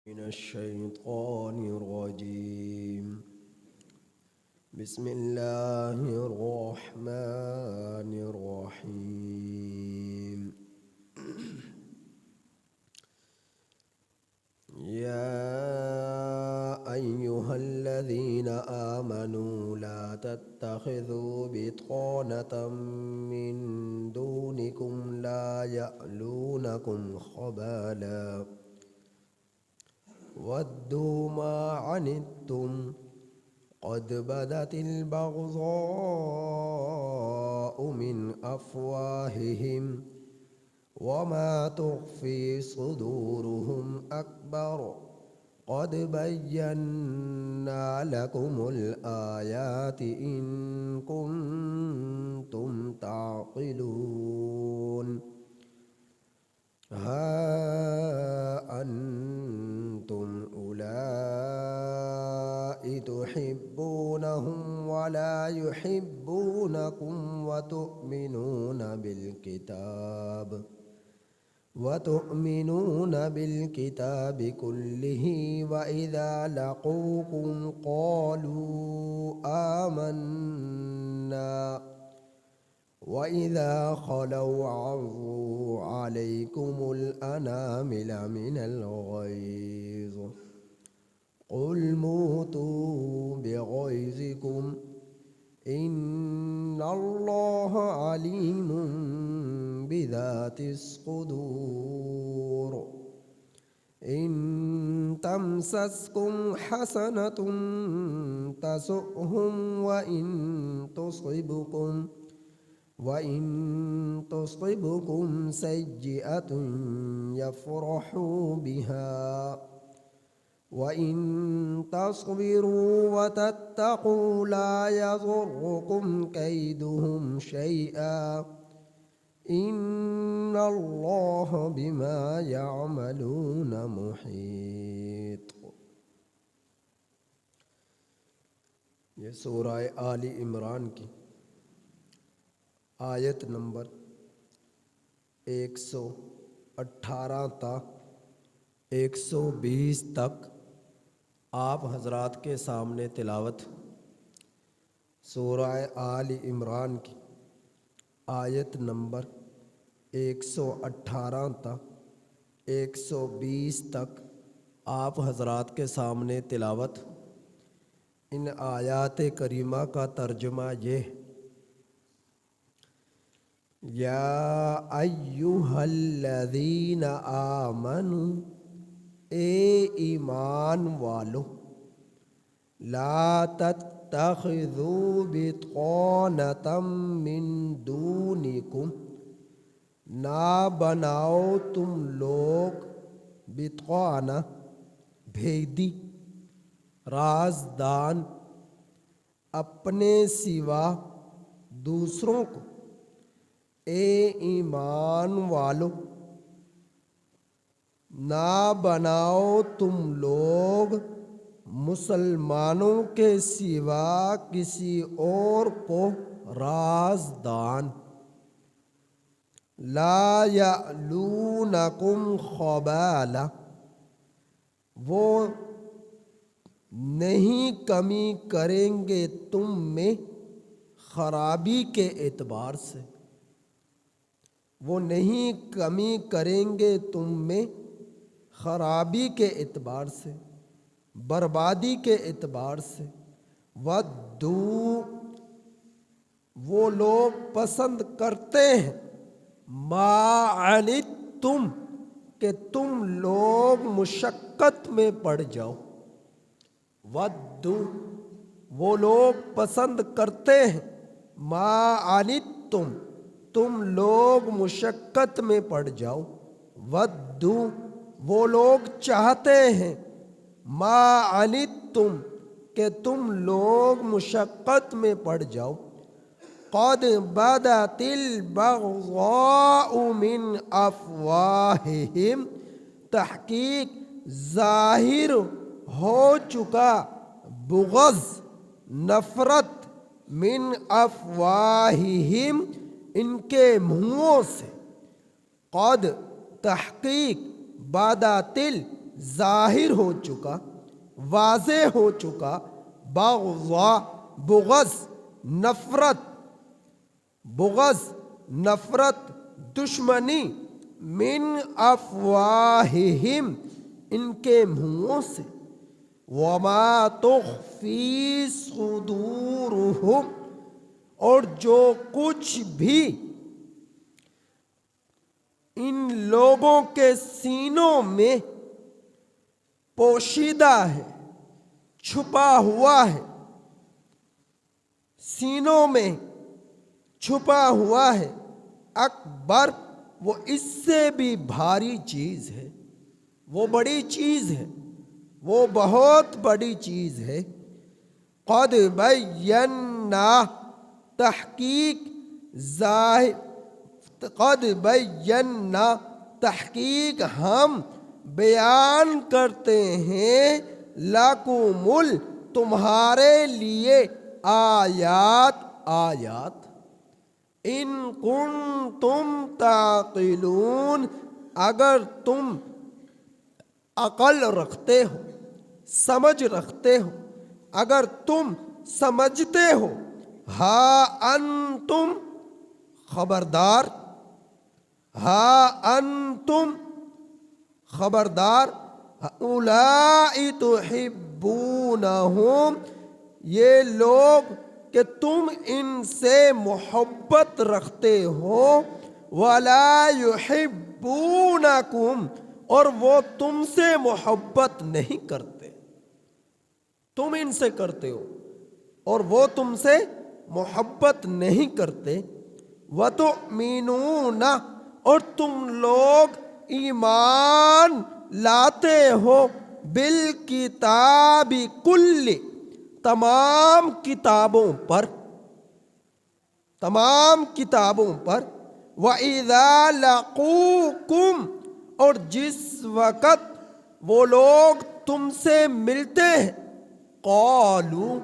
من الشيطان الرجيم. بسم الله الرحمن الرحيم. يا أيها الذين آمنوا لا تتخذوا بطانة من دونكم لا يألونكم خبالا ودوا ما عنتم قد بدت البغضاء من أفواههم وما تخفي صدورهم أكبر قد بينا لكم الآيات إن كنتم تعقلون. ها أنتم أولئك تحبونهم ولا يحبونكم وتؤمنون بالكتاب كله وإذا لقوكم قالوا آمنا وإذا خلوا عضوا عليكم الأنامل من الغيظ قل موتوا بغيظكم إن الله عليم بذات الصدور. إن تمسسكم حسنة تسؤهم وإن تصبكم سيئة يفرحوا بها وإن تصبروا وتتقوا لا يضركم كيدهم شيئا إن الله بما يعملون محيط. یہ سورہ آل عمران کی آیت نمبر 118 تا 120 تک آپ حضرات کے سامنے تلاوت. سورہ آل عمران کی آیت نمبر 118 تا 120 تک آپ حضرات کے سامنے تلاوت. ان آیات کریمہ کا ترجمہ یہ: یا ایہا الذین آمنوا، اے ایمان والو، لا تتخذوا بطانة من دونکم، نہ بناؤ تم لوگ بطانہ بھیدی، رازدان، اپنے سوا دوسروں کو. اے ایمان والو، نہ بناؤ تم لوگ مسلمانوں کے سوا کسی اور کو رازدان. لا یعلونکم خبالا، وہ نہیں کمی کریں گے تم میں خرابی کے اعتبار سے، وہ نہیں کمی کریں گے تم میں خرابی کے اعتبار سے، بربادی کے اعتبار سے. ودو، وہ لوگ پسند کرتے ہیں، ما عنتم، کہ تم لوگ مشقت میں پڑ جاؤ. ودو، وہ لوگ پسند کرتے ہیں، ما عنتم، تم لوگ مشقت میں پڑ جاؤ. ودو، وہ لوگ چاہتے ہیں، ما عنتم، کہ تم لوگ مشقت میں پڑ جاؤ. قد بدت البغضاء من افواہہم، تحقیق ظاہر ہو چکا بغض، نفرت، من افواہہم، ان کے منہوں سے. قد، تحقیق، باداتل، ظاہر ہو چکا، واضح ہو چکا، بغضا بغض نفرت دشمنی، من افواہہم ان کے منہوں سے، وما تخفی صدورہم اور جو کچھ بھی ان لوگوں کے سینوں میں پوشیدہ ہے، چھپا ہوا ہے، سینوں میں چھپا ہوا ہے، اکبر وہ اس سے بھی بھاری چیز ہے، وہ بڑی چیز ہے، وہ بہت بڑی چیز ہے۔ قد بینا تحقیق قد بینا تحقیق ہم بیان کرتے ہیں، لکم تمہارے لیے آیات ان کنتم تعقلون اگر تم عقل رکھتے ہو، سمجھ رکھتے ہو، اگر تم سمجھتے ہو۔ ہاں انتم خبردار، ہاں انتم خبردار، اولائی تحبونہم یہ لوگ کہ تم ان سے محبت رکھتے ہو، ولا یحبونکم اور وہ تم سے محبت نہیں کرتے، تم ان سے کرتے ہو اور وہ تم سے محبت نہیں کرتے۔ وَتُؤْمِنُونَ اور تم لوگ ایمان لاتے ہو، بالکتاب کل تمام کتابوں پر، وَإِذَا لَقُوكُمْ اور جس وقت وہ لوگ تم سے ملتے ہیں، قالوا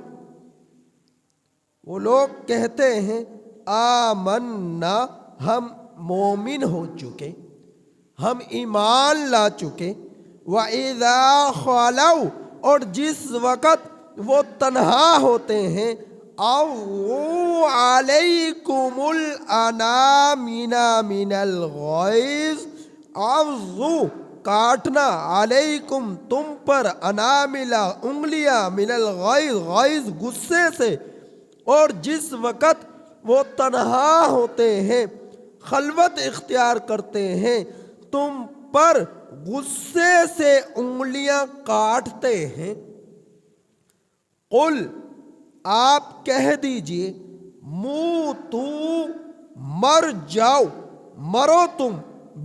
وہ لوگ کہتے ہیں، آمنا ہم مومن ہو چکے، ہم ایمان لا چکے۔ وَإِذَا خَلَوْا اور جس وقت وہ تنہا ہوتے ہیں، عَضُّوا عَلَيْكُمُ الْأَنَامِلَ مِنَ الْغَيْظِ عَضُّوا کاٹنا، علیکم تم پر، اناملہ انگلیاں، من الغیظ غیظ غصے سے، اور جس وقت وہ تنہا ہوتے ہیں، خلوت اختیار کرتے ہیں، تم پر غصے سے انگلیاں کاٹتے ہیں۔ قل آپ کہہ دیجئے، موتو مر جاؤ، مرو تم،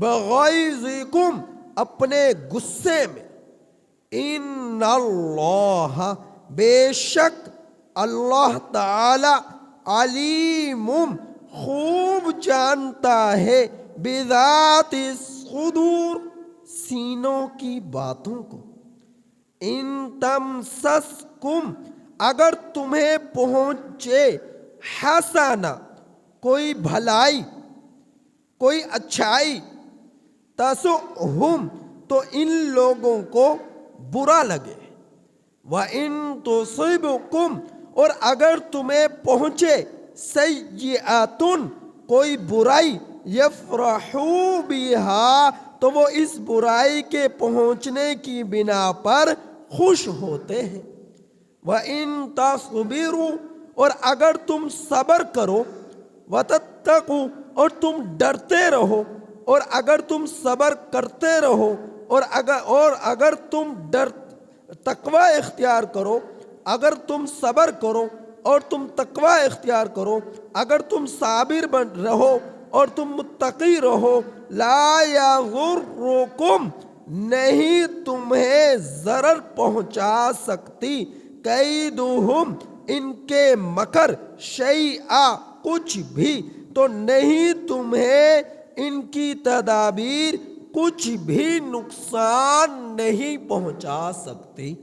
بغیظکم اپنے غصے میں، ان اللہ بے شک اللہ تعالی علیم خوب جانتا ہے، بذات الصدور سینوں کی باتوں کو۔ ان تمسسکم اگر تمہیں پہنچے، حسنہ کوئی بھلائی، کوئی اچھائی، تسؤہم تو ان لوگوں کو برا لگے، وَإِن تُصِبْكُمْ اور اگر تمہیں پہنچے، سیئۃ کوئی برائی، یفرحوا بہا تو وہ اس برائی کے پہنچنے کی بنا پر خوش ہوتے ہیں۔ وَإِن تَصْبِرُوا اور اگر تم صبر کرو، وَتَتَّقُوا اور تم ڈرتے رہو، اور اگر تم صبر کرتے رہو، اور اگر تم تقوی اختیار کرو، اگر تم صبر کرو اور تم تقوی اختیار کرو، اگر تم صابر رہو اور تم متقی رہو، لا یضرکم نہیں تمہیں ضرر پہنچا سکتی، کیدہم ان کے مکر، شیئا کچھ بھی، تو نہیں تمہیں ان کی تدابیر کچھ بھی نقصان نہیں پہنچا سکتی۔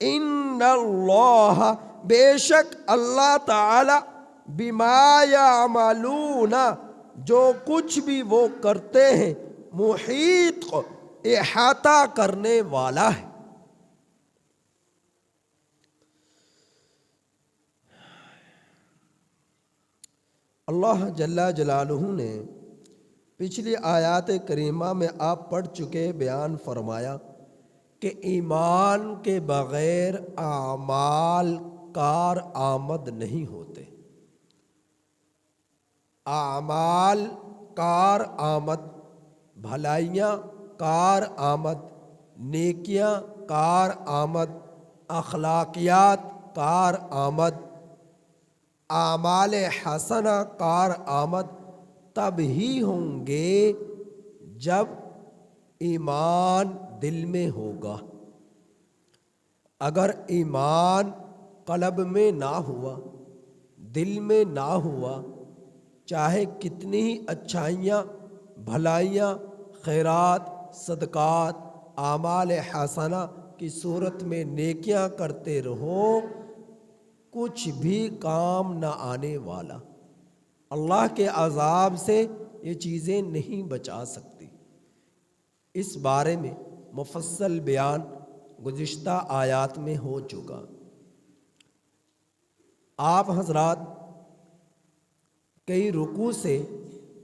ان اللہ بے شک اللہ تعالی، بما یعملون جو کچھ بھی وہ کرتے ہیں، محیط احاطہ کرنے والا ہے۔ اللہ جل جلالہ نے پچھلی آیات کریمہ میں آپ پڑھ چکے بیان فرمایا کہ ایمان کے بغیر اعمال کار آمد نہیں ہوتے۔ اعمال کار آمد، بھلائیاں کار آمد، نیکیاں کار آمد، اخلاقیات کار آمد، اعمال حسنہ کار آمد تب ہی ہوں گے جب ایمان دل میں ہوگا۔ اگر ایمان قلب میں نہ ہوا، دل میں نہ ہوا، چاہے کتنی ہی اچھائیاں، بھلائیاں، خیرات، صدقات، اعمال حسنہ کی صورت میں نیکیاں کرتے رہو، کچھ بھی کام نہ آنے والا۔ اللہ کے عذاب سے یہ چیزیں نہیں بچا سکتی۔ اس بارے میں مفصل بیان گزشتہ آیات میں ہو چکا۔ آپ حضرات کئی رکوع سے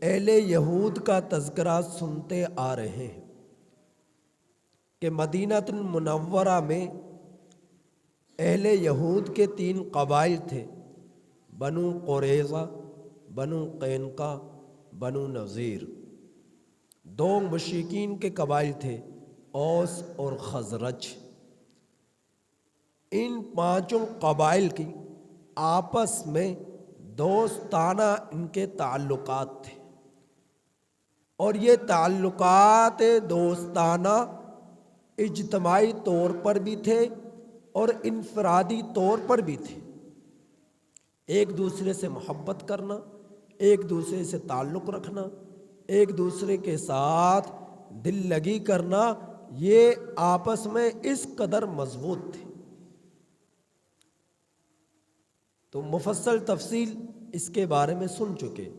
اہل یہود کا تذکرہ سنتے آ رہے ہیں کہ مدینہ المنورہ میں اہل یہود کے 3 قبائل تھے، بنو قریظہ، بنو قینقاع، بنو نذیر۔ 2 مشرکین کے قبائل تھے، اوس اور خزرج۔ ان 5 قبائل کی آپس میں دوستانہ ان کے تعلقات تھے، اور یہ تعلقات دوستانہ اجتماعی طور پر بھی تھے اور انفرادی طور پر بھی تھے۔ ایک دوسرے سے محبت کرنا، ایک دوسرے سے تعلق رکھنا، ایک دوسرے کے ساتھ دل لگی کرنا، یہ آپس میں اس قدر مضبوط تھے۔ تو مفصل تفصیل اس کے بارے میں سن چکے۔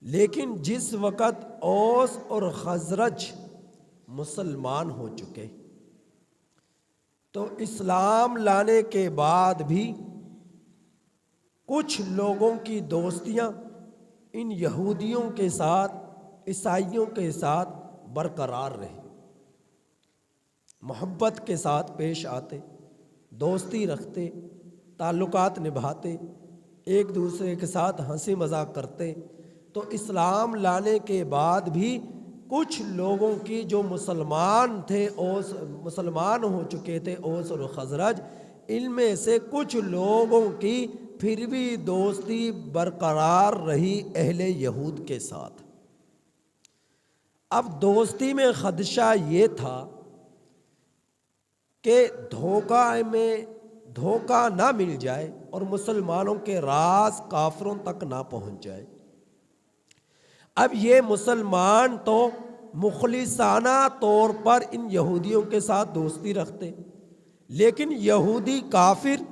لیکن جس وقت اوس اور خزرج مسلمان ہو چکے تو اسلام لانے کے بعد بھی کچھ لوگوں کی دوستیاں ان یہودیوں کے ساتھ، عیسائیوں کے ساتھ برقرار رہی۔ محبت کے ساتھ پیش آتے، دوستی رکھتے، تعلقات نبھاتے، ایک دوسرے کے ساتھ ہنسی مذاق کرتے۔ تو اسلام لانے کے بعد بھی کچھ لوگوں کی جو مسلمان تھے، مسلمان ہو چکے تھے، اوس اور خزرج، ان میں سے کچھ لوگوں کی پھر بھی دوستی برقرار رہی اہل یہود کے ساتھ۔ اب دوستی میں خدشہ یہ تھا کہ دھوکہ نہ مل جائے اور مسلمانوں کے راز کافروں تک نہ پہنچ جائے۔ اب یہ مسلمان تو مخلصانہ طور پر ان یہودیوں کے ساتھ دوستی رکھتے، لیکن یہودی کافر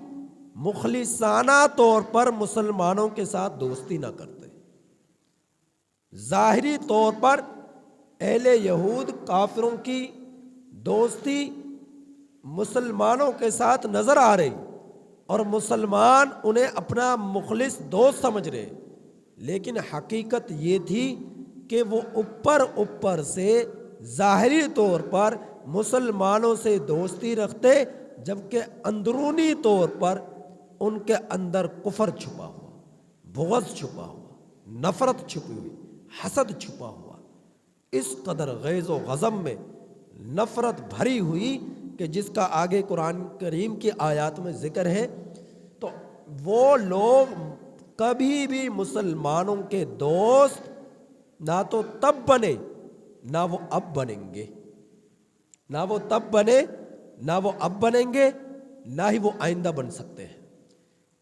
مخلصانہ طور پر مسلمانوں کے ساتھ دوستی نہ کرتے۔ ظاہری طور پر اہل یہود کافروں کی دوستی مسلمانوں کے ساتھ نظر آ رہی اور مسلمان انہیں اپنا مخلص دوست سمجھ رہے، لیکن حقیقت یہ تھی کہ وہ اوپر سے ظاہری طور پر مسلمانوں سے دوستی رکھتے، جبکہ اندرونی طور پر ان کے اندر کفر چھپا ہوا، بغض چھپا ہوا، نفرت چھپی ہوئی، حسد چھپا ہوا، اس قدر غیظ و غضب میں نفرت بھری ہوئی کہ جس کا آگے قرآن کریم کی آیات میں ذکر ہے۔ تو وہ لوگ کبھی بھی مسلمانوں کے دوست نہ تو تب بنے، نہ وہ اب بنیں گے، نہ وہ تب بنے، نہ وہ اب بنیں گے، نہ ہی وہ آئندہ بن سکتے ہیں،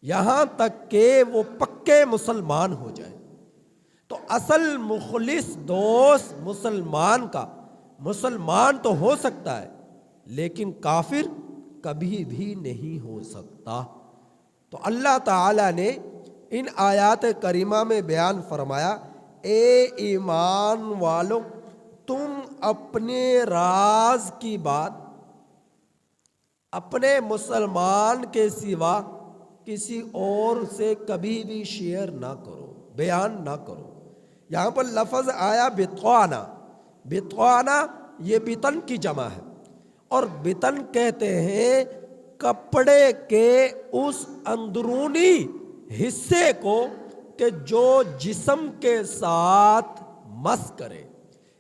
یہاں تک کہ وہ پکے مسلمان ہو جائیں۔ تو اصل مخلص دوست مسلمان کا، مسلمان تو ہو سکتا ہے لیکن کافر کبھی بھی نہیں ہو سکتا۔ تو اللہ تعالیٰ نے ان آیات کریمہ میں بیان فرمایا، اے ایمان والو، تم اپنے راز کی بات اپنے مسلمان کے سوا کسی اور سے کبھی بھی شیئر نہ کرو، بیان نہ کرو۔ یہاں پر لفظ آیا بطوانا، بطوانا یہ بطن کی جمع ہے، اور بطن کہتے ہیں کپڑے کے اس اندرونی حصے کو کہ جو جسم کے ساتھ مس کرے،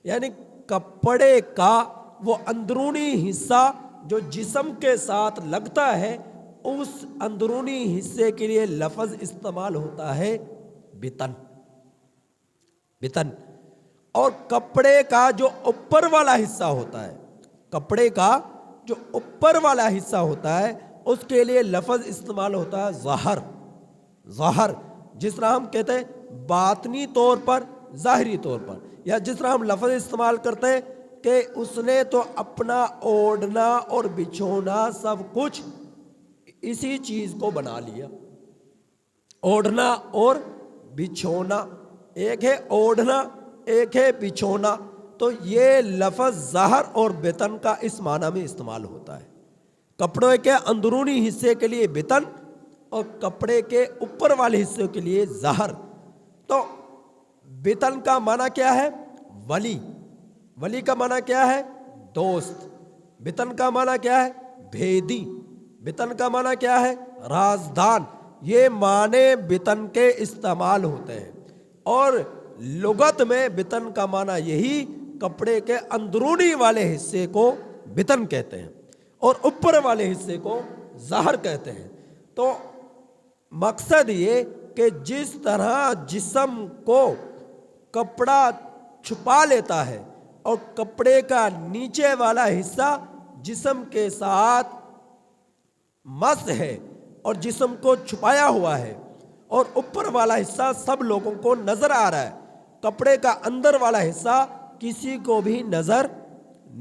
یعنی کپڑے کا وہ اندرونی حصہ جو جسم کے ساتھ لگتا ہے، اس اندرونی حصے کے لیے لفظ استعمال ہوتا ہے بطن، بطن۔ اور کپڑے کا جو اوپر والا حصہ ہوتا ہے، کپڑے کا جو اوپر والا حصہ ہوتا ہے، اس کے لیے لفظ استعمال ہوتا ہے ظہر، ظہر، جس طرح ہم کہتے ہیں باطنی طور پر، ظاہری طور پر، یا جس طرح ہم لفظ استعمال کرتے ہیں کہ اس نے تو اپنا اوڑھنا اور بچھونا سب کچھ اسی چیز کو بنا لیا۔ اوڑھنا اور بچھونا، ایک ہے اوڑھنا، ایک ہے بچھونا، تو یہ لفظ ظہر اور بطن کا اس معنی میں استعمال ہوتا ہے۔ کپڑے کے اندرونی حصے کے لیے بطن اور کپڑے کے اوپر والے حصے کے لیے ظہر۔ تو بطن کا معنی کیا ہے؟ ولی، ولی کا معنی کیا ہے؟ دوست۔ بطن کا معنی کیا ہے؟ بھیدی۔ بطن کا معنی کیا ہے؟ رازدان۔ یہ معنی بطن کے استعمال ہوتے ہیں، اور لغت میں بطن کا معنی یہی کپڑے کے اندرونی والے حصے کو بطن کہتے ہیں اور اوپر والے حصے کو ظہر کہتے ہیں۔ تو مقصد یہ کہ جس طرح جسم کو کپڑا چھپا لیتا ہے اور کپڑے کا نیچے والا حصہ جسم کے ساتھ مس ہے اور جسم کو چھپایا ہوا ہے، اور اوپر والا حصہ سب لوگوں کو نظر آ رہا ہے، کپڑے کا اندر والا حصہ کسی کو بھی نظر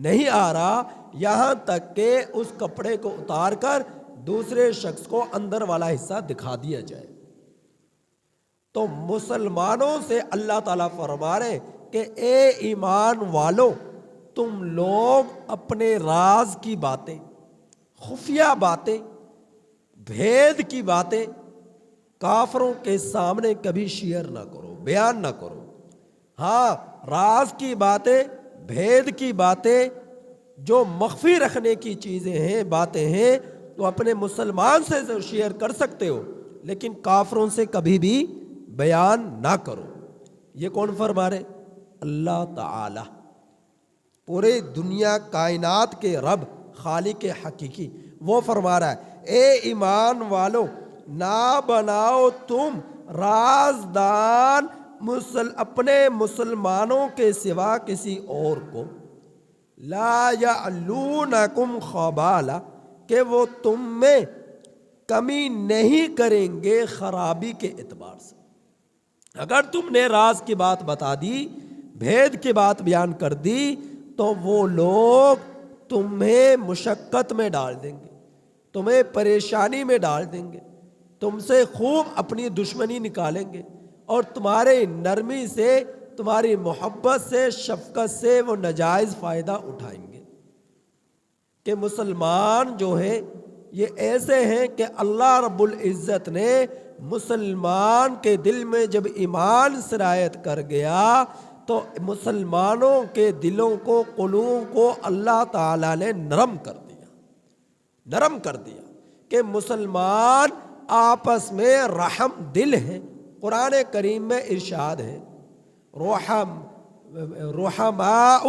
نہیں آ رہا، یہاں تک کہ اس کپڑے کو اتار کر دوسرے شخص کو اندر والا حصہ دکھا دیا جائے۔ تو مسلمانوں سے اللہ تعالیٰ فرما رہے کہ اے ایمان والو، تم لوگ اپنے راز کی باتیں، خفیہ باتیں، بھید کی باتیں کافروں کے سامنے کبھی شیئر نہ کرو، بیان نہ کرو۔ ہاں، راز کی باتیں، بھید کی باتیں، جو مخفی رکھنے کی چیزیں ہیں، باتیں ہیں، تو اپنے مسلمان سے شیئر کر سکتے ہو، لیکن کافروں سے کبھی بھی بیان نہ کرو۔ یہ کون فرما رہے؟ اللہ تعالی، پورے دنیا کائنات کے رب، خالق حقیقی، وہ فرما رہا ہے اے ایمان والو، نہ بناؤ تم رازدان اپنے مسلمانوں کے سوا کسی اور کو، لا یعلونکم خبالا، کہ وہ تم میں کمی نہیں کریں گے خرابی کے اعتبار سے۔ اگر تم نے راز کی بات بتا دی، بھید کی بات بیان کر دی، تو وہ لوگ تمہیں مشقت میں ڈال دیں گے، تمہیں پریشانی میں ڈال دیں گے، تم سے خوب اپنی دشمنی نکالیں گے، اور تمہارے نرمی سے، تمہاری محبت سے، شفقت سے وہ ناجائز فائدہ اٹھائیں گے۔ کہ مسلمان جو ہے یہ ایسے ہیں کہ اللہ رب العزت نے مسلمان کے دل میں جب ایمان سرایت کر گیا تو مسلمانوں کے دلوں کو، قلوب کو اللہ تعالیٰ نے نرم کر دیا، نرم کر دیا کہ مسلمان آپس میں رحم دل ہیں۔ قرآن کریم میں ارشاد ہے رحماء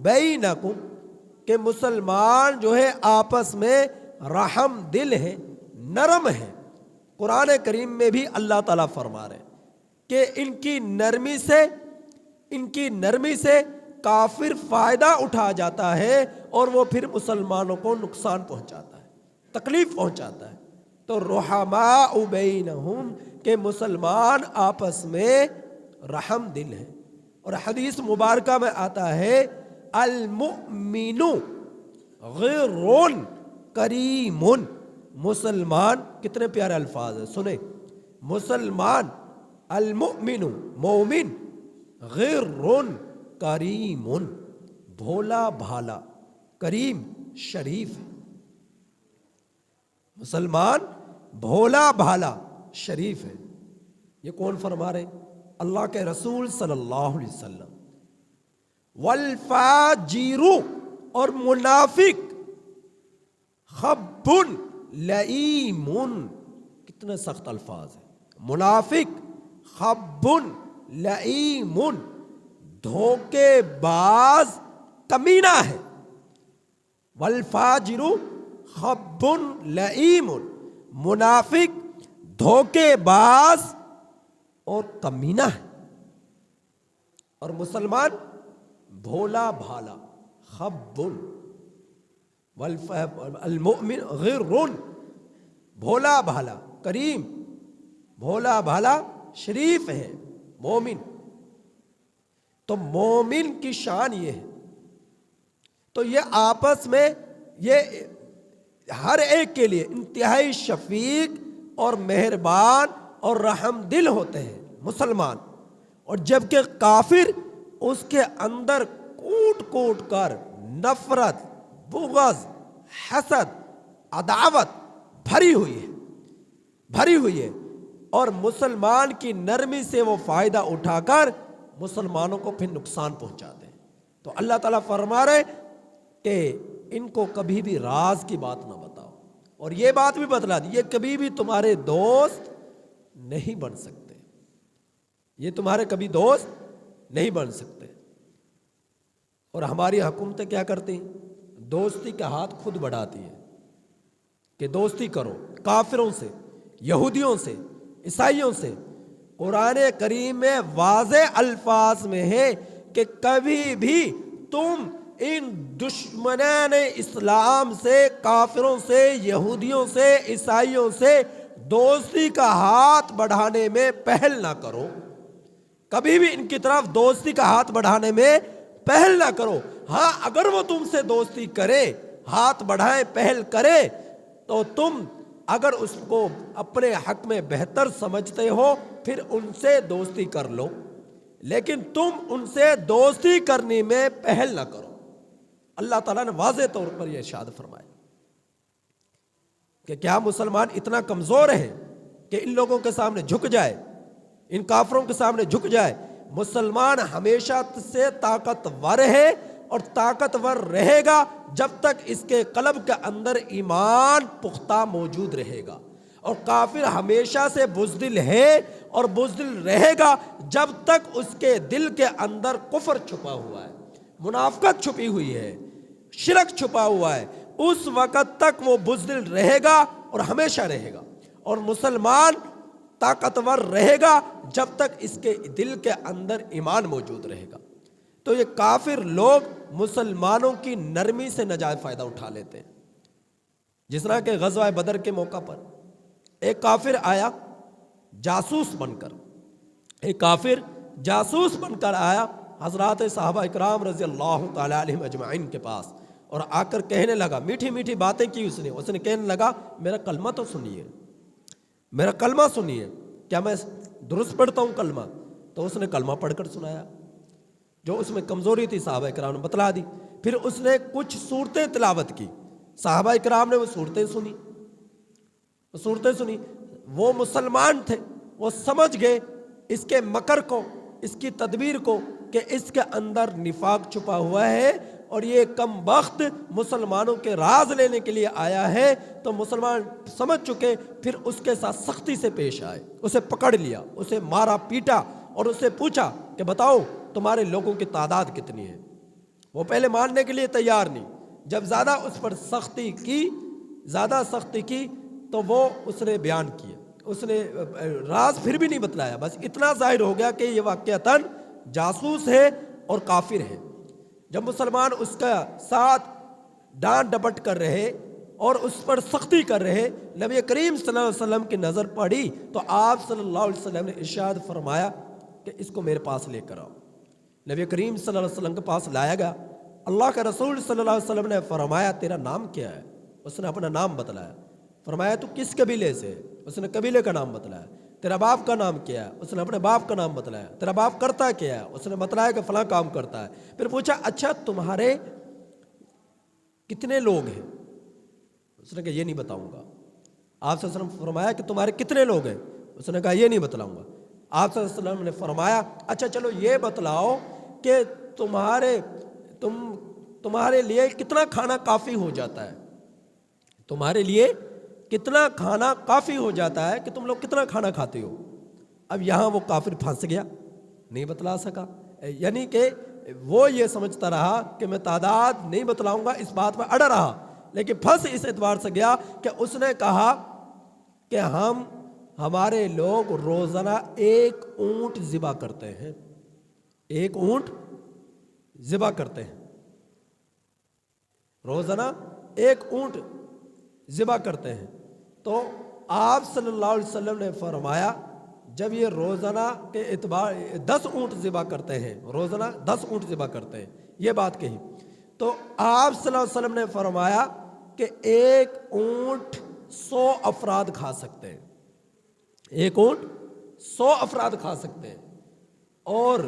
بینکم، کہ مسلمان جو ہے آپس میں رحم دل ہیں، نرم ہیں۔ قرآن کریم میں بھی اللہ تعالیٰ فرما رہے ہیں کہ ان کی نرمی سے کافر فائدہ اٹھا جاتا ہے اور وہ پھر مسلمانوں کو نقصان پہنچاتا ہے، تکلیف پہنچاتا ہے۔ تو رحماء بینہم، کہ مسلمان آپس میں رحم دل ہیں۔ اور حدیث مبارکہ میں آتا ہے المؤمن غر کریم، مسلمان، کتنے پیارے الفاظ ہیں، سنیں، مسلمان، المؤمن، مومن، غر کریم، بھولا بھالا کریم شریف ہے۔ مسلمان بھولا بھالا شریف ہے۔ یہ کون فرما رہے؟ اللہ کے رسول صلی اللہ علیہ وسلم۔ والفاجر، اور منافق، خب لئیم، کتنے سخت الفاظ ہیں۔ منافق خب لئیم، دھوکے باز کمینہ ہے۔ والفاجر خب لئیم، منافق دھوکے باز اور کمینہ ہے۔ اور مسلمان بھولا بھالا، خب، المؤمن غر، بھولا بھالا کریم، بھولا بھالا شریف ہے مومن۔ تو مومن کی شان یہ ہے۔ تو یہ آپس میں یہ ہر ایک کے لیے انتہائی شفیق اور مہربان اور رحم دل ہوتے ہیں مسلمان، اور جبکہ کافر اس کے اندر کوٹ کوٹ کر نفرت، بغض، حسد، عداوت بھری ہوئی ہے، اور مسلمان کی نرمی سے وہ فائدہ اٹھا کر مسلمانوں کو پھر نقصان پہنچاتے ہیں۔ تو اللہ تعالیٰ فرما رہے کہ ان کو کبھی بھی راز کی بات نہ بتاؤ، اور یہ بات بھی بتلا دی، یہ کبھی بھی تمہارے دوست نہیں بن سکتے، یہ تمہارے کبھی دوست نہیں بن سکتے۔ اور ہماری حکومتیں کیا کرتی ہیں؟ دوستی کا ہاتھ خود بڑھاتی ہیں کہ دوستی کرو کافروں سے، یہودیوں سے، عیسائیوں سے۔ قرآن کریم میں واضح الفاظ میں ہے کہ کبھی بھی تم ان دشمنان اسلام سے، کافروں سے، یہودیوں سے، عیسائیوں سے دوستی کا ہاتھ بڑھانے میں پہل نہ کرو، کبھی بھی ان کی طرف دوستی کا ہاتھ بڑھانے میں پہل نہ کرو۔ ہاں اگر وہ تم سے دوستی کرے، ہاتھ بڑھائے، پہل کرے، تو تم اگر اس کو اپنے حق میں بہتر سمجھتے ہو پھر ان سے دوستی کر لو، لیکن تم ان سے دوستی کرنے میں پہل نہ کرو۔ اللہ تعالیٰ نے واضح طور پر یہ ارشاد فرمایا کہ کیا مسلمان اتنا کمزور ہے کہ ان لوگوں کے سامنے جھک جائے، ان کافروں کے سامنے جھک جائے؟ مسلمان ہمیشہ سے طاقتور ہے اور طاقتور رہے گا جب تک اس کے قلب کے اندر ایمان پختہ موجود رہے گا، اور کافر ہمیشہ سے بزدل ہے اور بزدل رہے گا جب تک اس کے دل کے اندر کفر چھپا ہوا ہے، منافقت چھپی ہوئی ہے، شرک چھپا ہوا ہے، اس وقت تک وہ بزدل رہے گا اور ہمیشہ رہے گا۔ اور مسلمان طاقتور رہے گا جب تک اس کے دل کے اندر ایمان موجود رہے گا۔ تو یہ کافر لوگ مسلمانوں کی نرمی سے ناجائز فائدہ اٹھا لیتے ہیں، جس طرح کہ غزوہ بدر کے موقع پر ایک کافر آیا جاسوس بن کر، ایک کافر جاسوس بن کر آیا حضرات صحابہ اکرام رضی اللہ تعالیٰ علیہم اجمعین کے پاس، اور آ کر کہنے لگا، میٹھی میٹھی باتیں کی اس نے کہنے لگا میرا کلمہ تو سنیے، میرا کلمہ سنیے، کیا میں درست پڑھتا ہوں کلمہ؟ تو اس نے کلمہ پڑھ کر سنایا، جو اس میں کمزوری تھی صحابہ اکرام نے بتلا دی۔ پھر اس نے کچھ صورتیں تلاوت کی، صحابہ اکرام نے وہ صورتیں سنی، وہ مسلمان تھے، وہ سمجھ گئے اس کے مکر کو، اس کی تدبیر کو، کہ اس کے اندر نفاق چھپا ہوا ہے اور یہ کم بخت مسلمانوں کے راز لینے کے لیے آیا ہے۔ تو مسلمان سمجھ چکے، پھر اس کے ساتھ سختی سے پیش آئے، اسے پکڑ لیا، اسے مارا پیٹا، اور اسے پوچھا کہ بتاؤ تمہارے لوگوں کی تعداد کتنی ہے؟ وہ پہلے ماننے کے لیے تیار نہیں، جب زیادہ اس پر سختی کی تو وہ اس نے بیان کیا، اس نے راز پھر بھی نہیں بتلایا، بس اتنا ظاہر ہو گیا کہ یہ واقعتاً جاسوس ہے اور کافر ہے۔ جب مسلمان اس کا ساتھ ڈانٹ ڈپٹ کر رہے اور اس پر سختی کر رہے، نبی کریم صلی اللہ علیہ وسلم کی نظر پڑی تو آپ صلی اللہ علیہ وسلم نے ارشاد فرمایا کہ اس کو میرے پاس لے کر آؤ۔ نبی کریم صلی اللہ علیہ وسلم کے پاس لایا گیا، اللہ کے رسول صلی اللہ علیہ وسلم نے فرمایا تیرا نام کیا ہے؟ اس نے اپنا نام بتلایا، فرمایا تو کس قبیلے سے ہے؟ اس نے قبیلے کا نام بتلایا، تیرا باپ کا نام کیا ہے؟ اس نے اپنے باپ کا نام بتلایا. تیرا باپ کرتا کیا ہے؟ اس نے بتلایا کہ فلاں کام کرتا ہے. پھر پوچھا اچھا تمہارے کتنے لوگ ہیں؟ اس نے کہا یہ نہیں بتاؤں گا. آپ صلی اللہ علیہ وسلم فرمایا کہ تمہارے کتنے لوگ ہیں؟ اس نے کہا یہ نہیں بتلاؤں گا. آپ صلی اللہ علیہ وسلم نے فرمایا اچھا چلو یہ بتلاؤ کہ تمہارے لیے کتنا کھانا کافی ہو جاتا ہے؟ تمہارے لیے کتنا کھانا کافی ہو جاتا ہے کہ تم لوگ کتنا کھانا کھاتے ہو؟ اب یہاں وہ کافر پھنس گیا, نہیں بتلا سکا. یعنی کہ وہ یہ سمجھتا رہا کہ میں تعداد نہیں بتلاؤں گا, اس بات پر اڑا رہا, لیکن پھنس اس اعتبار سے گیا کہ اس نے کہا کہ ہمارے لوگ روزانہ 1 اونٹ ذبح کرتے ہیں. 1 اونٹ ذبح کرتے ہیں, روزانہ 1 اونٹ ذبح کرتے ہیں. تو آپ صلی اللہ علیہ وسلم نے فرمایا جب یہ روزانہ کے اعتبار 10 اونٹ ذبح کرتے ہیں, روزانہ 10 اونٹ ذبح کرتے ہیں, یہ بات کہی, تو آپ صلی اللہ علیہ وسلم نے فرمایا کہ 1 اونٹ 100 افراد کھا سکتے ہیں. 1 اونٹ 100 افراد کھا سکتے ہیں, اور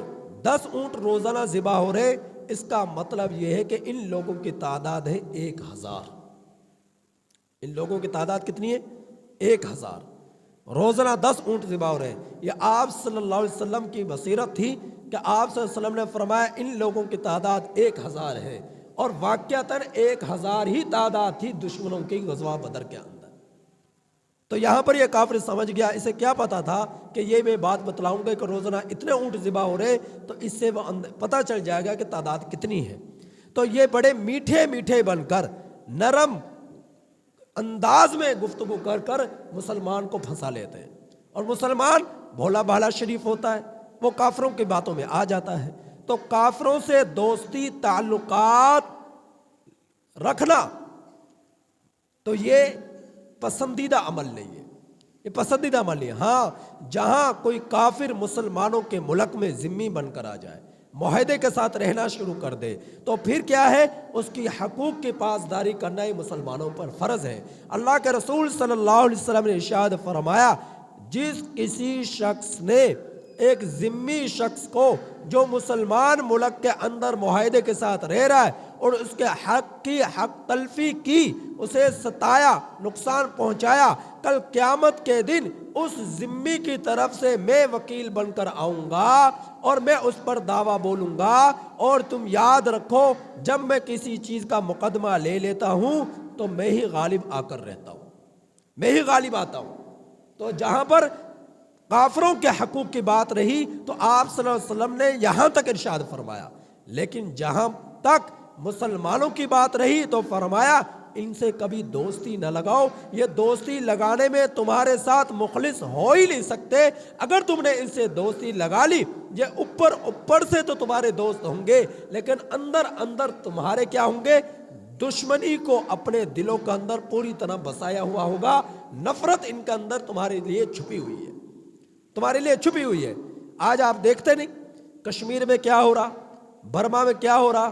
10 اونٹ روزانہ ذبح ہو رہے. اس کا مطلب یہ ہے کہ ان لوگوں کی تعداد ہے 1000. ان لوگوں کی تعداد کتنی ہے؟ 1000. روزانہ 10 اونٹ ذبح ہو رہے ہیں. یہ آپ صلی اللہ علیہ وسلم کی بصیرت تھی کہ آپ صلی اللہ علیہ وسلم نے فرمایا ان لوگوں کی تعداد 1000 ہے, اور واقعتاً 1000 ہی تعداد تھی دشمنوں کی غزوہ بدر کے اندر. تو یہاں پر یہ کافر سمجھ گیا, اسے کیا پتا تھا کہ یہ میں بات بتلاؤں گا کہ روزانہ اتنے اونٹ ذبح ہو رہے, تو اس سے وہ پتہ چل جائے گا کہ تعداد کتنی ہے. تو یہ بڑے میٹھے میٹھے بن کر نرم انداز میں گفتگو کر کر مسلمان کو پھنسا لیتے ہیں, اور مسلمان بھولا بھالا شریف ہوتا ہے, وہ کافروں کی باتوں میں آ جاتا ہے. تو کافروں سے دوستی تعلقات رکھنا تو یہ پسندیدہ عمل نہیں ہے, یہ پسندیدہ عمل نہیں ہے. ہاں جہاں کوئی کافر مسلمانوں کے ملک میں ذمہ بن کر آ جائے, معاہدے کے ساتھ رہنا شروع کر دے, تو پھر کیا ہے, اس کی حقوق کی پاسداری کرنا ہی مسلمانوں پر فرض ہے. اللہ کے رسول صلی اللہ علیہ وسلم نے ارشاد فرمایا جس کسی شخص نے ایک ذمی شخص کو جو مسلمان ملک کے اندر معاہدے کے ساتھ رہ رہا ہے اور اس کے حق کی حق تلفی کی, اسے ستایا, نقصان پہنچایا, کل قیامت کے دن اس ذمی کی طرف سے میں وکیل بن کر آؤں گا اور میں اس پر دعویٰ بولوں گا. اور تم یاد رکھو جب میں کسی چیز کا مقدمہ لے لیتا ہوں تو میں ہی غالب آ کر رہتا ہوں, میں ہی غالب آتا ہوں. تو جہاں پر کافروں کے حقوق کی بات رہی تو آپ صلی اللہ علیہ وسلم نے یہاں تک ارشاد فرمایا, لیکن جہاں تک مسلمانوں کی بات رہی تو فرمایا ان سے کبھی دوستی نہ لگاؤ, یہ دوستی لگانے میں تمہارے ساتھ مخلص ہو ہی نہیں سکتے. اگر تم نے ان سے دوستی لگا لی, یہ اوپر سے تو تمہارے دوست ہوں گے, لیکن اندر اندر تمہارے کیا ہوں گے, دشمنی کو اپنے دلوں کے اندر پوری طرح بسایا ہوا ہوگا. نفرت ان کے اندر تمہارے لیے چھپی ہوئی ہے, تمہارے لیے چھپی ہوئی ہے. آج آپ دیکھتے نہیں کشمیر میں کیا ہو رہا, برما میں کیا ہو رہا,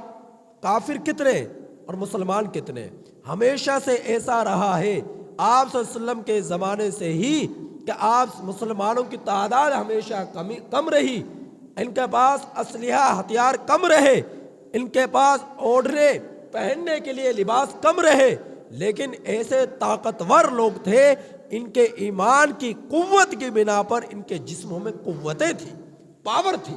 کافر کتنے اور مسلمان کتنے. ہمیشہ سے ایسا رہا ہے, آپ صلی اللہ علیہ وسلم کے زمانے سے ہی, کہ آپ مسلمانوں کی تعداد ہمیشہ کم رہی, ان کے پاس اسلحہ ہتھیار کم رہے, ان کے پاس اوڑھنے پہننے کے لیے لباس کم رہے, لیکن ایسے طاقتور لوگ تھے, ان کے ایمان کی قوت کی بنا پر ان کے جسموں میں قوتیں تھیں, پاور تھی,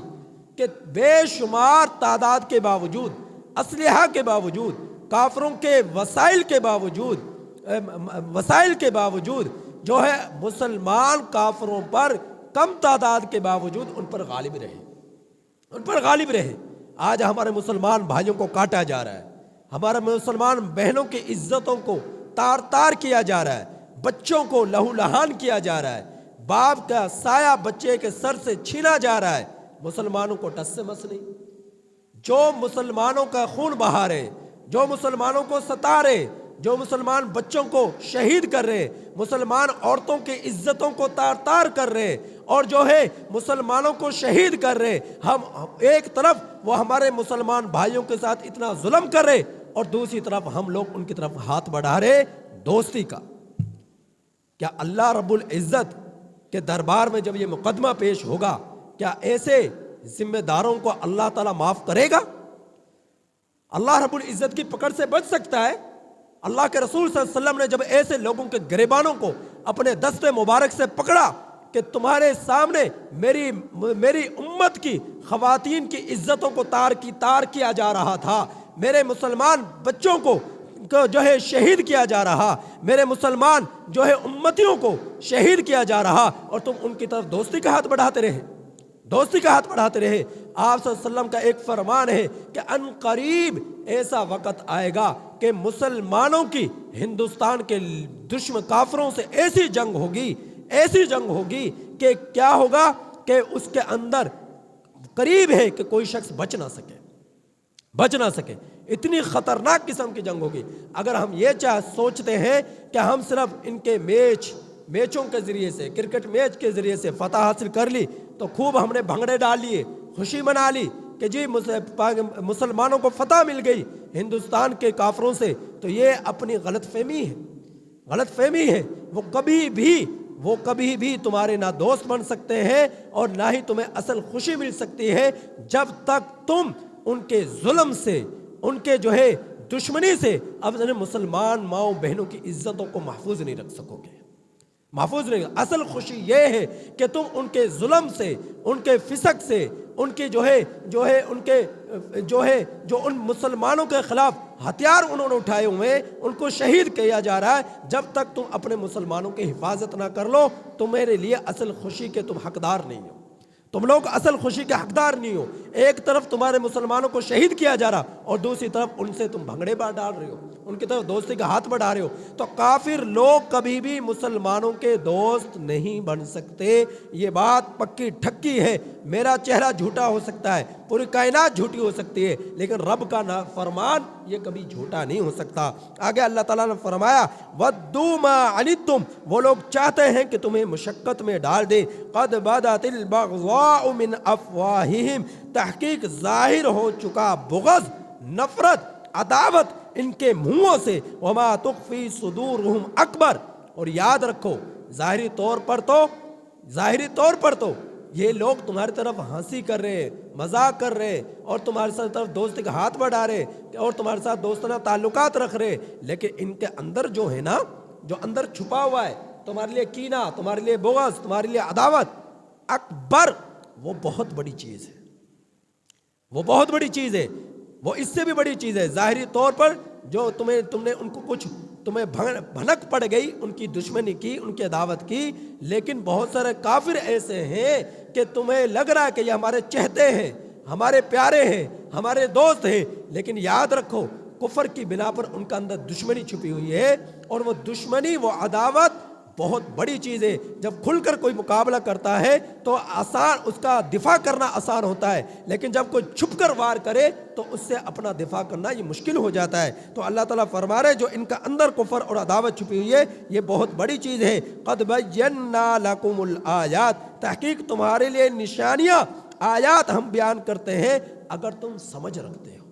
کہ بے شمار تعداد کے باوجود, اسلحہ کے باوجود, کافروں کے وسائل کے باوجود جو ہے مسلمان کافروں پر کم تعداد کے باوجود ان پر غالب رہے. آج ہمارے مسلمان بھائیوں کو کاٹا جا رہا ہے, ہمارے مسلمان بہنوں کی عزتوں کو تار تار کیا جا رہا ہے, بچوں کو لہو لہان کیا جا رہا ہے, باپ کا سایہ بچے کے سر سے چھینا جا رہا ہے. مسلمانوں کو ٹس سے مس نہیں. جو مسلمانوں کا خون بہا رہے, جو مسلمانوں کو ستا رہے, جو مسلمان بچوں کو شہید کر رہے, مسلمان عورتوں کی عزتوں کو تار تار کر رہے, اور جو ہے مسلمانوں کو شہید کر رہے, ہم ایک طرف وہ ہمارے مسلمان بھائیوں کے ساتھ اتنا ظلم کر رہے, اور دوسری طرف ہم لوگ ان کی طرف ہاتھ بڑھا رہے دوستی کا. کیا اللہ رب العزت کہ دربار میں جب یہ مقدمہ پیش ہوگا کیا ایسے ذمہ داروں کو اللہ تعالیٰ معاف کرے گا؟ اللہ رب العزت کی پکڑ سے بچ سکتا ہے؟ اللہ کے رسول صلی اللہ علیہ وسلم نے جب ایسے لوگوں کے گریبانوں کو اپنے دست مبارک سے پکڑا کہ تمہارے سامنے میری امت کی خواتین کی عزتوں کو تار کیا جا رہا تھا، میرے مسلمان بچوں کو جو ہے شہید کیا جا رہا، میرے مسلمان جو ہے امتیوں کو شہید کیا جا رہا، اور تم ان کی طرف دوستی کا ہاتھ بڑھاتے رہے، دوستی کا ہاتھ بڑھاتے رہے۔ آپ صلی اللہ علیہ وسلم کا ایک فرمان ہے کہ ان قریب ایسا وقت آئے گا کہ مسلمانوں کی ہندوستان کے دشمن کافروں سے ایسی جنگ ہوگی کہ کیا ہوگا کہ اس کے اندر قریب ہے کہ کوئی شخص بچ نہ سکے، اتنی خطرناک قسم کی جنگ ہوگی۔ اگر ہم یہ سوچتے ہیں کہ ہم صرف ان کے میچوں کے ذریعے سے، کرکٹ میچ کے ذریعے سے فتح حاصل کر لی تو خوب ہم نے بھنگڑے ڈال لیے، خوشی منا لی کہ جی مسلمانوں کو فتح مل گئی ہندوستان کے کافروں سے، تو یہ اپنی غلط فہمی ہے۔ وہ کبھی بھی تمہارے نہ دوست بن سکتے ہیں اور نہ ہی تمہیں اصل خوشی مل سکتی ہے جب تک تم ان کے ظلم سے، ان کے جو ہے دشمنی سے اپنے مسلمان ماؤں بہنوں کی عزتوں کو محفوظ نہیں رکھ سکو گے۔ اصل خوشی یہ ہے کہ تم ان کے ظلم سے، ان کے فسق سے، ان کے جو ان مسلمانوں کے خلاف ہتھیار انہوں نے اٹھائے ہوئے ان کو شہید کیا جا رہا ہے، جب تک تم اپنے مسلمانوں کی حفاظت نہ کر لو تمہارے لیے اصل خوشی کے تم حقدار نہیں ہو، تم لوگ اصل خوشی کے حقدار نہیں ہو۔ ایک طرف تمہارے مسلمانوں کو شہید کیا جا رہا اور دوسری طرف ان سے تم بھنگڑے ڈال رہے ہو، ان کی طرف دوستی کا ہاتھ بڑھا رہے ہو۔ تو کافر لوگ کبھی بھی مسلمانوں کے دوست نہیں بن سکتے، یہ بات پکی ٹھکی ہے۔ میرا چہرہ جھوٹا ہو سکتا ہے، پوری کائنات جھوٹی ہو سکتی ہے، لیکن رب کا فرمان یہ کبھی جھوٹا نہیں ہو سکتا۔ آگے اللہ تعالیٰ نے فرمایا وَدُّوا مَا عَنِتُّمْ، وہ لوگ چاہتے ہیں کہ تمہیں مشقت میں ڈال دے۔ قَدْ بَدَتِ الْبَغْضَاءُ مِنْ أَفْوَاهِهِمْ، تحقیق ظاہر ہو چکا بغض، نفرت، عداوت ان کے منہوں سے۔ وَمَا تُخْفِي صُدُورُهُمْ أَكْبَرُ، اور یاد رکھو ظاہری طور پر تو یہ لوگ تمہاری طرف ہنسی کر رہے، مذاق کر رہے، اور تمہارے ساتھ طرف دوستی کا ہاتھ بڑھا رہے، اور تمہارے ساتھ دوستانہ تعلقات رکھ رہے، لیکن ان کے اندر جو ہے نا، جو اندر چھپا ہوا ہے تمہارے لیے کینہ، تمہارے لیے بغض، تمہارے لیے عداوت، اکبر، وہ بہت بڑی چیز ہے، وہ اس سے بھی بڑی چیز ہے۔ ظاہری طور پر جو تم نے ان کو کچھ تمہیں بھنک پڑ گئی، ان کی دشمنی کی، ان کی عداوت کی، لیکن بہت سارے کافر ایسے ہیں کہ تمہیں لگ رہا ہے کہ یہ ہمارے چہتے ہیں، ہمارے پیارے ہیں، ہمارے دوست ہیں، لیکن یاد رکھو کفر کی بنا پر ان کا اندر دشمنی چھپی ہوئی ہے، اور وہ دشمنی، وہ عداوت بہت بڑی چیز ہے۔ جب کھل کر کوئی مقابلہ کرتا ہے تو اس کا دفاع کرنا آسان ہوتا ہے، لیکن جب کوئی چھپ کر وار کرے تو اس سے اپنا دفاع کرنا یہ مشکل ہو جاتا ہے۔ تو اللہ تعالیٰ فرما رہے جو ان کا اندر کفر اور عداوت چھپی ہوئی ہے یہ بہت بڑی چیز ہے۔ قد بینا لکم الآیات، تحقیق تمہارے لیے نشانیاں، آیات ہم بیان کرتے ہیں اگر تم سمجھ رکھتے ہو۔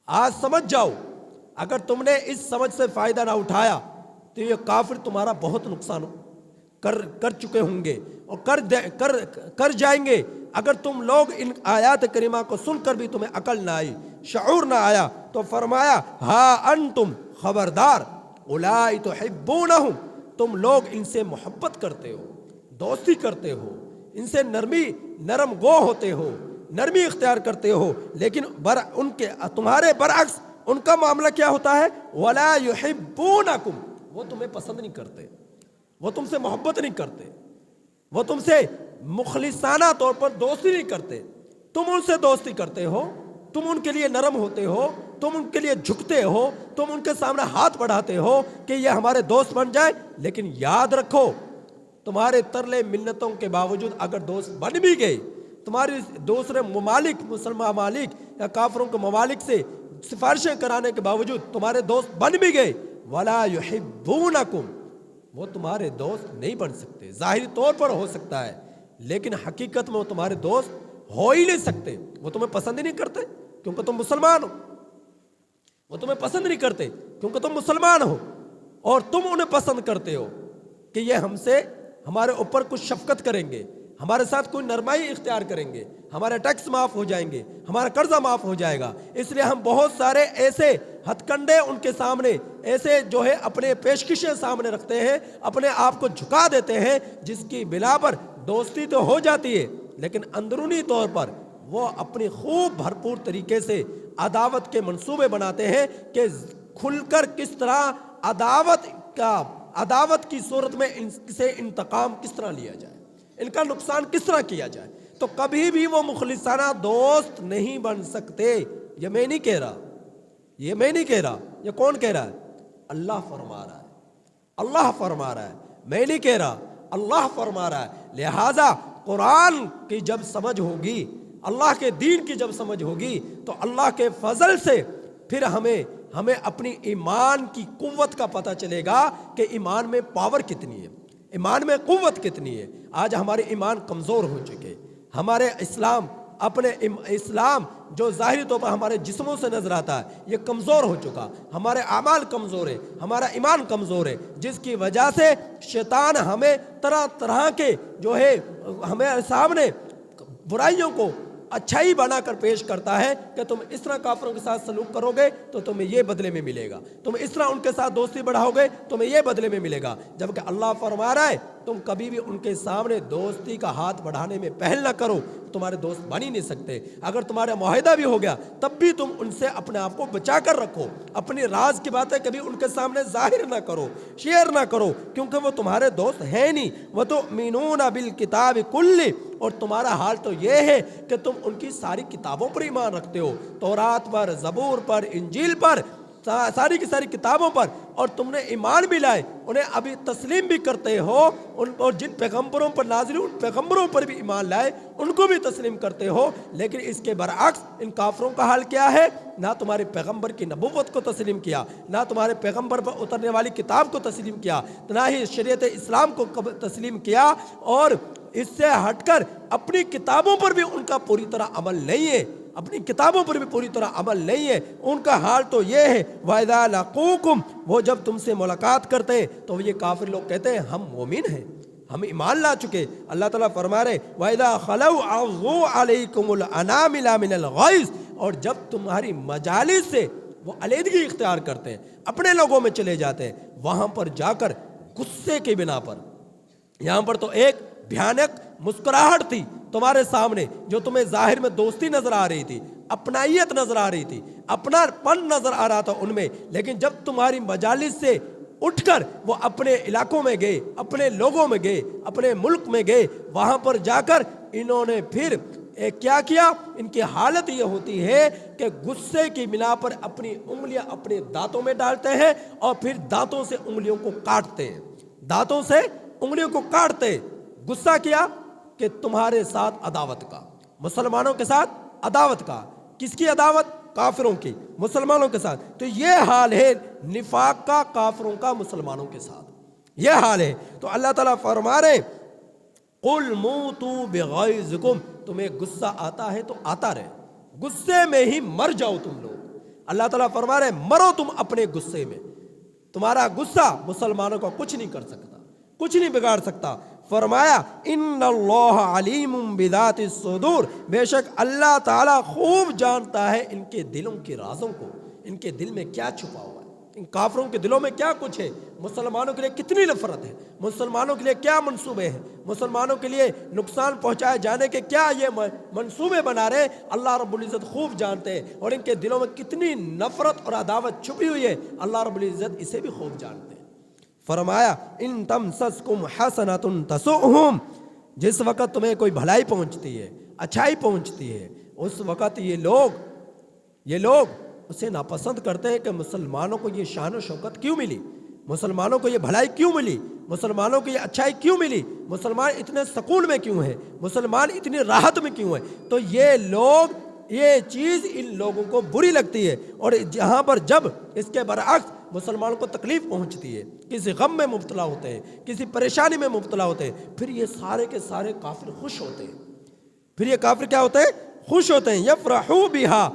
آج سمجھ جاؤ، اگر تم نے اس سمجھ سے فائدہ نہ اٹھایا تو یہ کافر تمہارا بہت نقصان کر چکے ہوں گے اور کر جائیں گے۔ اگر تم لوگ ان آیات کریمہ کو سن کر بھی تمہیں عقل نہ آئی، شعور نہ آیا، تو فرمایا ہا انتم، خبردار، اولائی تحبونہم، تم لوگ ان سے محبت کرتے ہو، دوستی کرتے ہو، ان سے نرم گو ہوتے ہو، نرمی اختیار کرتے ہو، لیکن تمہارے برعکس ان کا معاملہ کیا ہوتا ہے؟ ولا یحبونکم، وہ تمہیں پسند نہیں کرتے، وہ تم سے محبت نہیں کرتے، وہ تم سے مخلصانہ طور پر دوستی نہیں کرتے۔ تم ان سے دوستی کرتے ہو، تم ان کے لیے نرم ہوتے ہو، تم ان کے لیے جھکتے ہو، تم ان کے سامنے ہاتھ بڑھاتے ہو کہ یہ ہمارے دوست بن جائے، لیکن یاد رکھو تمہارے ترلے منتوں کے باوجود اگر دوست بن بھی گئے، تمہاری دوسرے ممالک، مسلمان ممالک یا کافروں کے ممالک سے سفارشیں کرانے کے باوجود تمہارے دوست بن بھی گئے، وَلَا يُحِبُّونَكُمْ، وہ تمہارے دوست نہیں بن سکتے۔ ظاہری طور پر ہو سکتا ہے لیکن حقیقت میں وہ تمہارے دوست ہو ہی نہیں سکتے۔ وہ تمہیں پسند ہی نہیں کرتے کیونکہ تم مسلمان ہو، وہ تمہیں پسند نہیں کرتے کیونکہ تم مسلمان ہو، اور تم انہیں پسند کرتے ہو کہ یہ ہمارے اوپر کچھ شفقت کریں گے، ہمارے ساتھ کوئی نرمائی اختیار کریں گے، ہمارے ٹیکس معاف ہو جائیں گے، ہمارا قرضہ معاف ہو جائے گا۔ اس لیے ہم بہت سارے ایسے ہتھ کنڈے ان کے سامنے، ایسے جو ہے اپنے پیشکشیں سامنے رکھتے ہیں، اپنے آپ کو جھکا دیتے ہیں، جس کی بنا پر دوستی تو ہو جاتی ہے لیکن اندرونی طور پر وہ اپنی خوب بھرپور طریقے سے عداوت کے منصوبے بناتے ہیں کہ کھل کر کس طرح عداوت کی صورت میں ان سے انتقام کس طرح لیا جائے، ان کا نقصان کس طرح کیا جائے۔ تو کبھی بھی وہ مخلصانہ دوست نہیں بن سکتے۔ یہ میں نہیں کہہ رہا، یہ میں نہیں کہہ رہا، یہ کون کہہ رہا ہے؟ اللہ فرما رہا ہے، اللہ فرما رہا ہے، میں نہیں کہہ رہا، اللہ فرما رہا ہے۔ لہذا قرآن کی جب سمجھ ہوگی، اللہ کے دین کی جب سمجھ ہوگی، تو اللہ کے فضل سے پھر ہمیں اپنی ایمان کی قوت کا پتہ چلے گا کہ ایمان میں پاور کتنی ہے، ایمان میں قوت کتنی ہے۔ آج ہمارے ایمان کمزور ہو چکے، ہمارے اسلام جو ظاہری طور پر ہمارے جسموں سے نظر آتا ہے یہ کمزور ہو چکا، ہمارے اعمال کمزور ہے، ہمارا ایمان کمزور ہے، جس کی وجہ سے شیطان ہمیں طرح طرح کے جو ہے ہمیں سامنے برائیوں کو اچھائی بنا کر پیش کرتا ہے کہ تم اس طرح کافروں کے ساتھ سلوک کرو گے تو تمہیں یہ بدلے میں ملے گا، تم اس طرح ان کے ساتھ دوستی بڑھاؤ گے تمہیں یہ بدلے میں ملے گا۔ جبکہ اللہ فرما رہا ہے تم کبھی بھی ان کے سامنے دوستی کا ہاتھ بڑھانے میں پہل نہ کرو، تمہارے دوست بن ہی نہیں سکتے۔ اگر تمہارا معاہدہ بھی ہو گیا تب بھی تم ان سے اپنے آپ کو بچا کر رکھو، اپنی راز کی باتیں کبھی ان کے سامنے ظاہر نہ کرو، شیئر نہ کرو، کیونکہ وہ تمہارے دوست ہیں نہیں۔ وَتُؤْمِنُونَ بِالْكِتَابِ كُلِّهِ، اور تمہارا حال تو یہ ہے کہ تم ان کی ساری کتابوں پر ایمان رکھتے ہو، تورات پر، زبور پر، انجیل پر، ساری کی ساری کتابوں پر، اور تم نے ایمان بھی لائے، انہیں ابھی تسلیم بھی کرتے ہو، اور جن پیغمبروں پر نازل ان پیغمبروں پر بھی ایمان لائے ان کو بھی تسلیم کرتے ہو۔ لیکن اس کے برعکس ان کافروں کا حال کیا ہے؟ نہ تمہارے پیغمبر کی نبوت کو تسلیم کیا، نہ تمہارے پیغمبر پر اترنے والی کتاب کو تسلیم کیا، نہ ہی شریعت اسلام کو تسلیم کیا، اور اس سے ہٹ کر اپنی کتابوں پر بھی ان کا پوری طرح عمل نہیں ہے، اپنی کتابوں پر بھی پوری طرح عمل نہیں ہے۔ ان کا حال تو یہ ہے وَإِذَا لَقُوكُمْ، وہ جب تم سے ملاقات کرتے ہیں تو یہ کافر لوگ کہتے ہیں ہم مومن ہیں، ہم ایمان لا چکے۔ اللہ تعالیٰ فرما رہے وَإِذَا خَلَوْا عَضُّوا عَلَيْكُمُ الْأَنَامِلَ مِنَ الْغَيْظِ، اور جب تمہاری مجالس سے وہ علیحدگی اختیار کرتے ہیں، اپنے لوگوں میں چلے جاتے ہیں، وہاں پر جا کر غصے کی بنا پر، یہاں پر تو ایک بھیانک مسکراہٹ تھی تمہارے سامنے جو تمہیں ظاہر میں دوستی نظر آ رہی تھی، اپنائیت نظر آ رہی تھی، اپنا پن نظر آ رہا تھا ان میں، لیکن جب تمہاری مجالس سے اٹھ کر وہ اپنے علاقوں میں گئے، اپنے لوگوں میں گئے، اپنے ملک میں گئے، وہاں پر جا کر انہوں نے پھر کیا کیا؟ ان کی حالت یہ ہوتی ہے کہ غصے کی بنا پر اپنی انگلیاں اپنے دانتوں میں ڈالتے ہیں اور پھر دانتوں سے انگلیوں کو کاٹتے ہیں، دانتوں سے انگلیوں کو کاٹتے۔ غصہ کیا کہ تمہارے ساتھ عداوت کا، مسلمانوں کے ساتھ عداوت کا۔ کس کی عداوت؟ کافروں کی، مسلمانوں کے ساتھ۔ تو یہ حال ہے نفاق کا، کافروں کا مسلمانوں کے ساتھ، یہ حال ہے۔ تو اللہ تعالیٰ فرما رہے قُلْ مُوتُوا بِغَيْظِكُمْ، تمہیں غصہ آتا ہے تو آتا رہے، غصے میں ہی مر جاؤ تم لوگ۔ اللہ تعالیٰ فرما رہے مرو تم اپنے غصے میں، تمہارا غصہ مسلمانوں کو کچھ نہیں کر سکتا، کچھ نہیں بگاڑ سکتا۔ فرمایا ان اللہ علیم بذات الصدور، بے شک اللہ تعالیٰ خوب جانتا ہے ان کے دلوں کے رازوں کو، ان کے دل میں کیا چھپا ہوا ہے، ان کافروں کے دلوں میں کیا کچھ ہے، مسلمانوں کے لیے کتنی نفرت ہے، مسلمانوں کے لیے کیا منصوبے ہیں، مسلمانوں کے لیے نقصان پہنچائے جانے کے کیا یہ منصوبے بنا رہے، اللہ رب العزت خوب جانتے ہیں، اور ان کے دلوں میں کتنی نفرت اور عداوت چھپی ہوئی ہے اللہ رب العزت اسے بھی خوب جانتے ہیں۔ فرمایا ان تمسسکم حسنۃ تسؤہم، جس وقت تمہیں کوئی بھلائی پہنچتی ہے، اچھائی پہنچتی ہے، اس وقت یہ لوگ اسے ناپسند کرتے ہیں کہ مسلمانوں کو یہ شان و شوکت کیوں ملی، مسلمانوں کو یہ بھلائی کیوں ملی، مسلمانوں کو یہ اچھائی کیوں ملی، مسلمان اتنے سکون میں کیوں ہیں، مسلمان اتنی راحت میں کیوں ہیں۔ تو یہ چیز ان لوگوں کو بری لگتی ہے، اور جہاں پر جب اس کے برعکس مسلمانوں کو تکلیف پہنچتی ہے، کسی غم میں مبتلا ہوتے ہیں، کسی پریشانی میں مبتلا ہوتے ہیں، پھر یہ سارے کے سارے کافر خوش ہوتے ہیں، پھر یہ کافر کیا ہوتے ہیں؟ خوش ہوتے ہیں۔ یفرحوا بہا،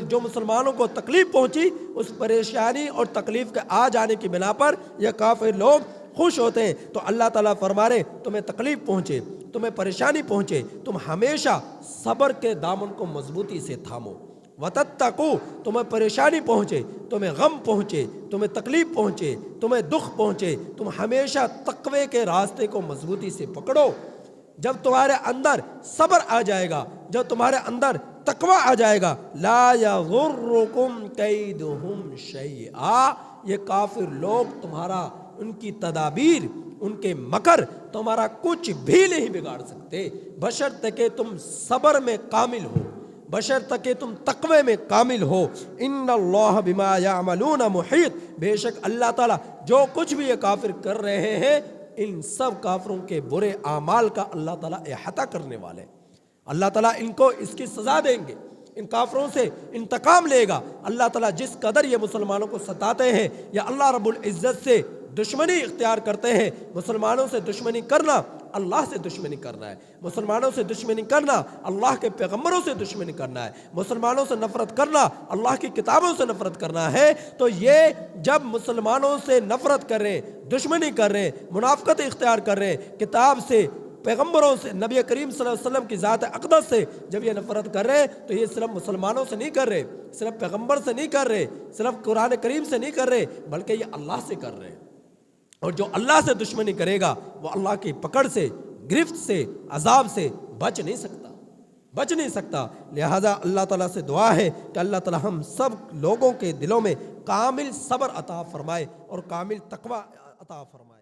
جو مسلمانوں کو تکلیف پہنچی اس پریشانی اور تکلیف کے آ جانے کی بنا پر یہ کافر لوگ خوش ہوتے ہیں تو اللہ تعالیٰ فرما رہے تمہیں تکلیف پہنچے، تمہیں پریشانی پہنچے، تم ہمیشہ صبر کے دامن کو مضبوطی سے تھامو۔ وَتَتَّقُوا، تمہیں پریشانی پہنچے، تمہیں غم پہنچے، تمہیں تکلیف پہنچے، تمہیں دکھ پہنچے، تم ہمیشہ تقوی کے راستے کو مضبوطی سے پکڑو۔ جب تمہارے اندر صبر آ جائے گا، جب تمہارے اندر تقوی آ جائے گا، لا یغرکم کیدہم شیئا، یہ کافر لوگ تمہارا، ان کی تدابیر، ان کے مکر تمہارا کچھ بھی نہیں بگاڑ سکتے، بشرطے کہ تم صبر میں کامل ہو، بشرطے کہ تم تقوی میں کامل ہو۔ ان اللہ بما یعملون محیط، بے شک اللہ تعالیٰ جو کچھ بھی یہ کافر کر رہے ہیں ان سب کافروں کے برے اعمال کا اللہ تعالیٰ احاطہ کرنے والے، اللہ تعالیٰ ان کو اس کی سزا دیں گے، ان کافروں سے انتقام لے گا۔ اللہ تعالیٰ جس قدر یہ مسلمانوں کو ستاتے ہیں یا اللہ رب العزت سے دشمنی اختیار کرتے ہیں، مسلمانوں سے دشمنی کرنا اللہ سے دشمنی کرنا ہے، مسلمانوں سے دشمنی کرنا اللہ کے پیغمبروں سے دشمنی کرنا ہے، مسلمانوں سے نفرت کرنا اللہ کی کتابوں سے نفرت کرنا ہے۔ تو یہ جب مسلمانوں سے نفرت کر رہے، دشمنی کر رہے، منافقت اختیار کر رہے، کتاب سے، پیغمبروں سے، نبی کریم صلی اللہ علیہ وسلم کی ذات اقدس سے جب یہ نفرت کر رہے تو یہ صرف مسلمانوں سے نہیں کر رہے، صرف پیغمبر سے نہیں کر رہے، صرف قرآن کریم سے نہیں کر رہے، بلکہ یہ اللہ سے کر رہے ہیں۔ اور جو اللہ سے دشمنی کرے گا وہ اللہ کی پکڑ سے، گرفت سے، عذاب سے بچ نہیں سکتا، بچ نہیں سکتا۔ لہٰذا اللہ تعالیٰ سے دعا ہے کہ اللہ تعالیٰ ہم سب لوگوں کے دلوں میں کامل صبر عطا فرمائے اور کامل تقوی عطا فرمائے۔